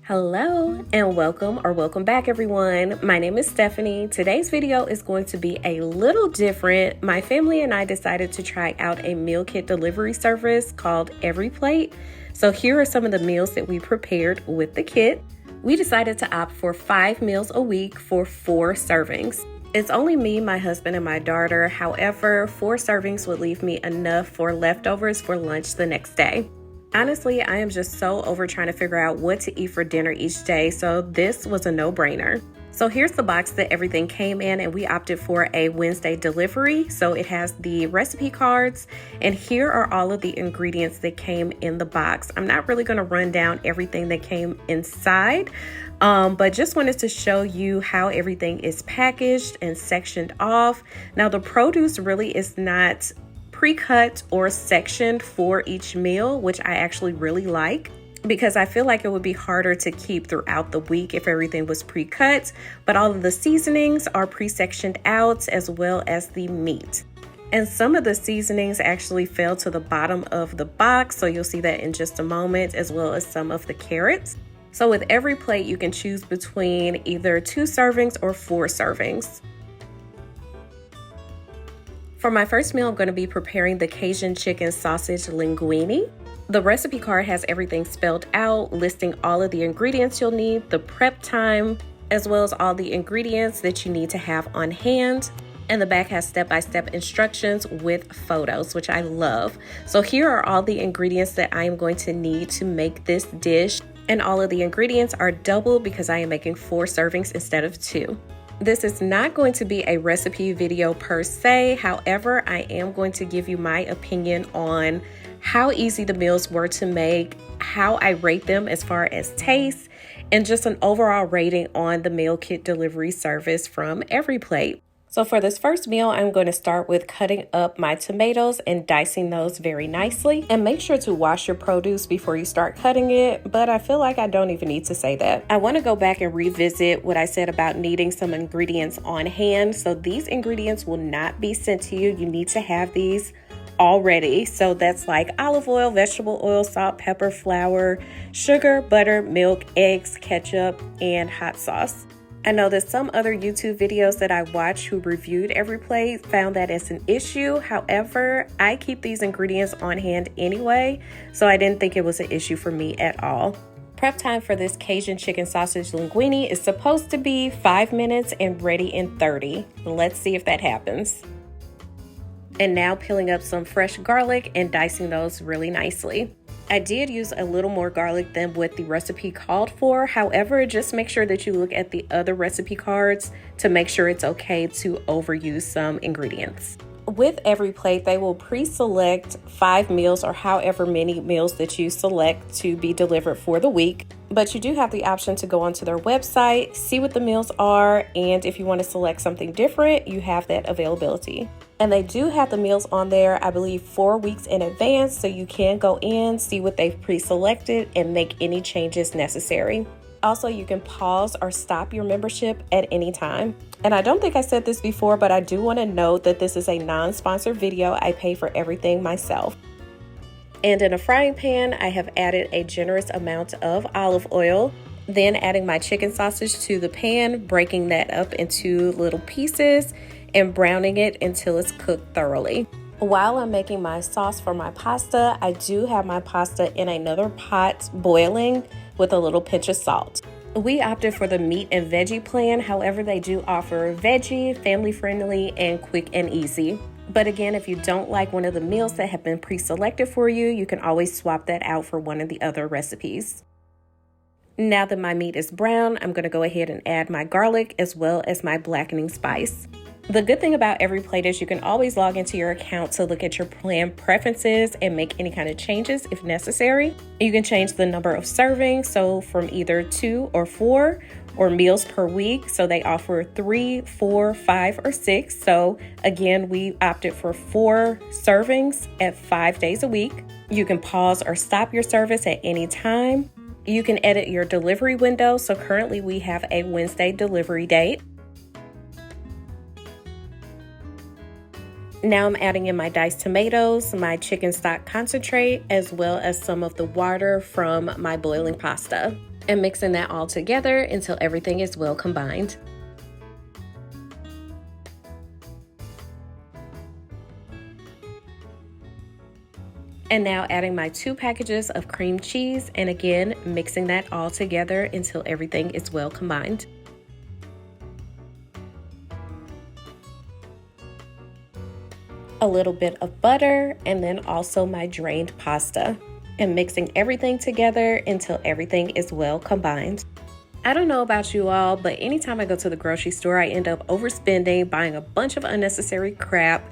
Hello and welcome back everyone. My name is Stephanie. Today's video is going to be a little different. My family and I decided to try out a meal kit delivery service called EveryPlate. So here are some of the meals that we prepared with the kit. We decided to opt for 5 meals a week for 4 servings. It's only me, my husband, and my daughter. However, 4 servings would leave me enough for leftovers for lunch the next day. Honestly, I am just so over trying to figure out what to eat for dinner each day, so this was a no-brainer. So here's the box that everything came in, and we opted for a Wednesday delivery. So it has the recipe cards, and here are all of the ingredients that came in the box. I'm not really going to run down everything that came inside, but just wanted to show you how everything is packaged and sectioned off. Now, the produce really is not pre-cut or sectioned for each meal, which I actually really like because I feel like it would be harder to keep throughout the week if everything was pre-cut, but all of the seasonings are pre-sectioned out as well as the meat. And some of the seasonings actually fell to the bottom of the box, so you'll see that in just a moment, as well as some of the carrots. So with EveryPlate, you can choose between either 2 servings or 4 servings. For my first meal, I'm going to be preparing the Cajun chicken sausage linguine. The recipe card has everything spelled out, listing all of the ingredients you'll need, the prep time, as well as all the ingredients that you need to have on hand. And the back has step-by-step instructions with photos, which I love. So here are all the ingredients that I am going to need to make this dish. And all of the ingredients are double because I am making 4 servings instead of 2. This is not going to be a recipe video per se. However, I am going to give you my opinion on how easy the meals were to make, how I rate them as far as taste, and just an overall rating on the meal kit delivery service from EveryPlate. So for this first meal, I'm going to start with cutting up my tomatoes and dicing those very nicely. And make sure to wash your produce before you start cutting it, but I feel like I don't even need to say that. I want to go back and revisit what I said about needing some ingredients on hand. So these ingredients will not be sent to you. You need to have these already. So that's like olive oil, vegetable oil, salt, pepper, flour, sugar, butter, milk, eggs, ketchup, and hot sauce. I know that some other YouTube videos that I watched who reviewed EveryPlate found that as an issue. However, I keep these ingredients on hand anyway, so I didn't think it was an issue for me at all. Prep time for this Cajun chicken sausage linguine is supposed to be 5 minutes and ready in 30. Let's see if that happens. And now peeling up some fresh garlic and dicing those really nicely. I did use a little more garlic than what the recipe called for. However, just make sure that you look at the other recipe cards to make sure it's okay to overuse some ingredients. With EveryPlate, they will pre-select 5 meals or however many meals that you select to be delivered for the week. But you do have the option to go onto their website, see what the meals are, and if you want to select something different, you have that availability. And they do have the meals on there, I believe, 4 weeks in advance, so you can go in, see what they've pre-selected, and make any changes necessary. Also, you can pause or stop your membership at any time. And I don't think I said this before, but I do want to note that this is a non-sponsored video. I pay for everything myself. And in a frying pan, I have added a generous amount of olive oil. Then adding my chicken sausage to the pan, breaking that up into little pieces and browning it until it's cooked thoroughly. While I'm making my sauce for my pasta, I do have my pasta in another pot boiling with a little pinch of salt. We opted for the meat and veggie plan. However, they do offer veggie, family friendly, and quick and easy. But again, if you don't like one of the meals that have been pre-selected for you, you can always swap that out for one of the other recipes. Now that my meat is brown, I'm going to go ahead and add my garlic as well as my blackening spice. The good thing about EveryPlate is you can always log into your account to look at your plan preferences and make any kind of changes if necessary. You can change the number of servings, so from either 2 or 4, or meals per week. So they offer 3, 4, 5, or 6. So again, we opted for 4 servings at 5 days a week. You can pause or stop your service at any time. You can edit your delivery window. So currently we have a Wednesday delivery date. Now I'm adding in my diced tomatoes, my chicken stock concentrate, as well as some of the water from my boiling pasta. and mixing that all together until everything is well combined. And now adding my 2 packages of cream cheese, and again mixing that all together until everything is well combined. A little bit of butter, and then also my drained pasta, and mixing everything together until everything is well combined. I don't know about you all, but anytime I go to the grocery store, I end up overspending, buying a bunch of unnecessary crap,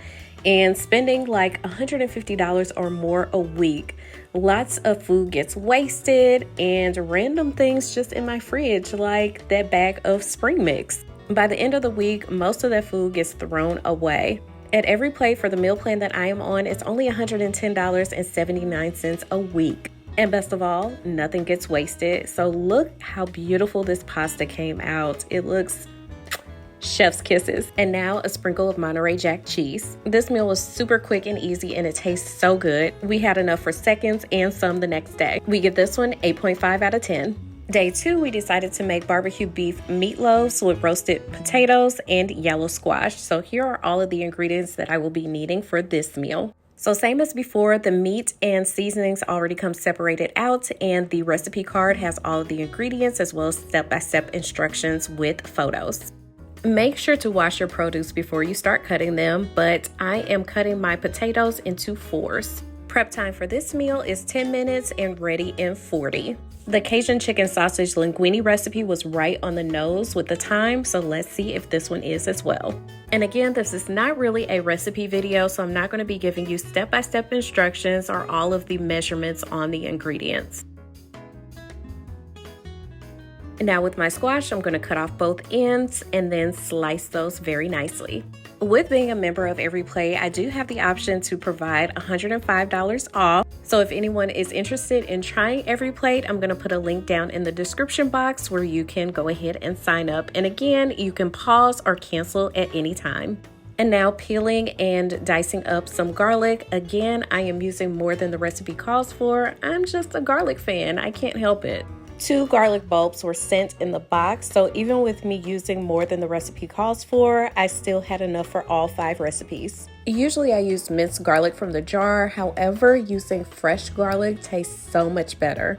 and spending like $150 or more a week. Lots of food gets wasted, and random things just in my fridge, like that bag of spring mix. By the end of the week, most of that food gets thrown away. At EveryPlate, for the meal plan that I am on, it's only $110.79 a week. And best of all, nothing gets wasted. So look how beautiful this pasta came out. It looks chef's kisses. And now a sprinkle of Monterey Jack cheese. This meal was super quick and easy, and it tastes so good. We had enough for seconds and some the next day. We give this one 8.5 out of 10. Day 2, we decided to make barbecue beef meatloaves with roasted potatoes and yellow squash. So here are all of the ingredients that I will be needing for this meal. So same as before, the meat and seasonings already come separated out, and the recipe card has all of the ingredients as well as step-by-step instructions with photos. Make sure to wash your produce before you start cutting them, but I am cutting my potatoes into 4s. Prep time for this meal is 10 minutes and ready in 40. The Cajun chicken sausage linguine recipe was right on the nose with the time, so let's see if this one is as well. And again, this is not really a recipe video, so I'm not going to be giving you step-by-step instructions or all of the measurements on the ingredients. Now with my squash, I'm going to cut off both ends and then slice those very nicely. With being a member of EveryPlate, I do have the option to provide $105 off. So if anyone is interested in trying EveryPlate, I'm going to put a link down in the description box where you can go ahead and sign up. And again, you can pause or cancel at any time. And now peeling and dicing up some garlic. Again, I am using more than the recipe calls for. I'm just a garlic fan. I can't help it. 2 garlic bulbs were sent in the box, so even with me using more than the recipe calls for, I still had enough for all 5 recipes. Usually I use minced garlic from the jar, however, using fresh garlic tastes so much better.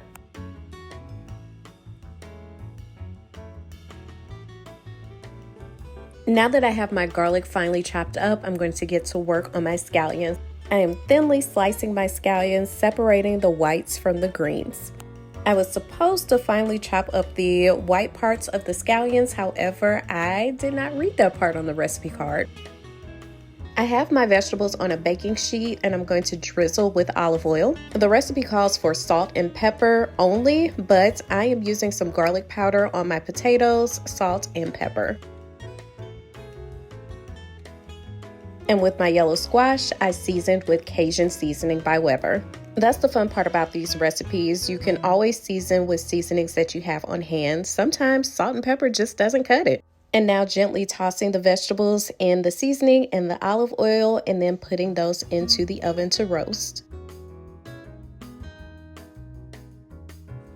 Now that I have my garlic finely chopped up, I'm going to get to work on my scallions. I am thinly slicing my scallions, separating the whites from the greens. I was supposed to finely chop up the white parts of the scallions, however, I did not read that part on the recipe card. I have my vegetables on a baking sheet and I'm going to drizzle with olive oil. The recipe calls for salt and pepper only, but I am using some garlic powder on my potatoes, salt and pepper. And with my yellow squash, I seasoned with Cajun seasoning by Weber. That's the fun part about these recipes. You can always season with seasonings that you have on hand. Sometimes salt and pepper just doesn't cut it. And now gently tossing the vegetables in the seasoning and the olive oil, and then putting those into the oven to roast.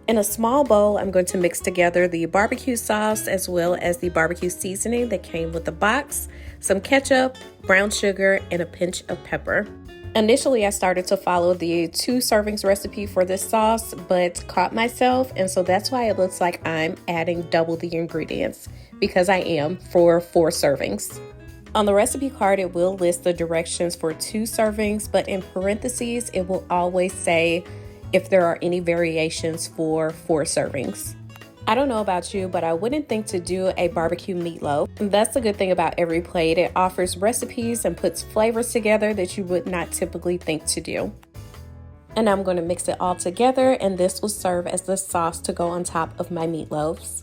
In a small bowl, I'm going to mix together the barbecue sauce as well as the barbecue seasoning that came with the box, some ketchup, brown sugar, and a pinch of pepper. Initially, I started to follow the 2 servings recipe for this sauce, but caught myself, and so that's why it looks like I'm adding double the ingredients, because I am for 4 servings. On the recipe card, it will list the directions for 2 servings, but in parentheses, it will always say if there are any variations for 4 servings. I don't know about you, but I wouldn't think to do a barbecue meatloaf. That's the good thing about EveryPlate. It offers recipes and puts flavors together that you would not typically think to do. And I'm going to mix it all together, and this will serve as the sauce to go on top of my meatloaves.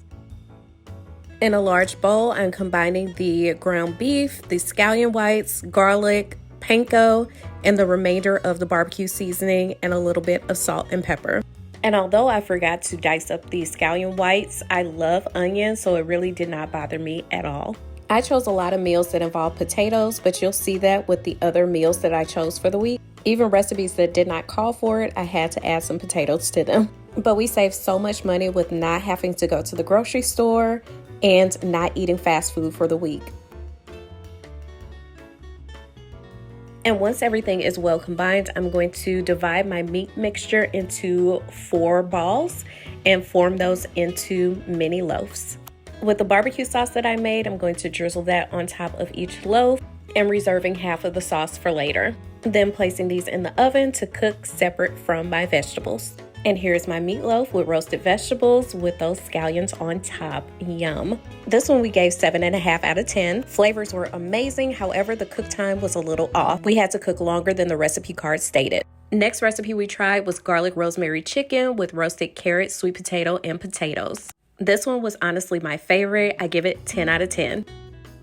In a large bowl, I'm combining the ground beef, the scallion whites, garlic, panko, and the remainder of the barbecue seasoning and a little bit of salt and pepper. And although I forgot to dice up the scallion whites, I love onions, so it really did not bother me at all. I chose a lot of meals that involve potatoes, but you'll see that with the other meals that I chose for the week. Even recipes that did not call for it, I had to add some potatoes to them. But we saved so much money with not having to go to the grocery store and not eating fast food for the week. And once everything is well combined, I'm going to divide my meat mixture into 4 balls and form those into mini loaves. With the barbecue sauce that I made, I'm going to drizzle that on top of each loaf and reserving half of the sauce for later. Then placing these in the oven to cook separate from my vegetables. And here's my meatloaf with roasted vegetables with those scallions on top. Yum. This one we gave 7.5 out of 10. Flavors were amazing. However, the cook time was a little off. We had to cook longer than the recipe card stated. Next recipe we tried was garlic rosemary chicken with roasted carrot, sweet potato, and potatoes. This one was honestly my favorite. I give it 10 out of 10.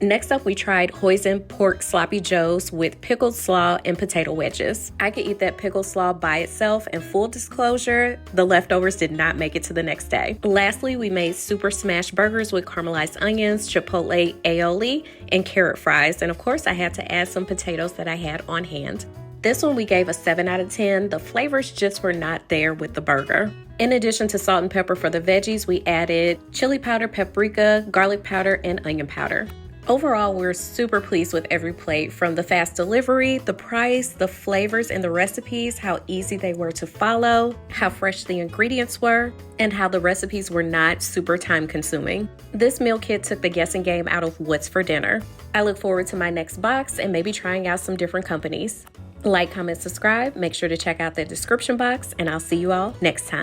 Next up, we tried hoisin pork sloppy joes with pickled slaw and potato wedges. I could eat that pickled slaw by itself, and full disclosure, the leftovers did not make it to the next day. Lastly, we made super smash burgers with caramelized onions, chipotle aioli, and carrot fries. And of course, I had to add some potatoes that I had on hand. This one we gave a 7 out of 10. The flavors just were not there with the burger. In addition to salt and pepper for the veggies, we added chili powder, paprika, garlic powder, and onion powder. Overall, we're super pleased with EveryPlate, from the fast delivery, the price, the flavors, and the recipes, how easy they were to follow, how fresh the ingredients were, and how the recipes were not super time consuming. This meal kit took the guessing game out of what's for dinner. I look forward to my next box and maybe trying out some different companies. Like, comment, subscribe. Make sure to check out the description box, and I'll see you all next time.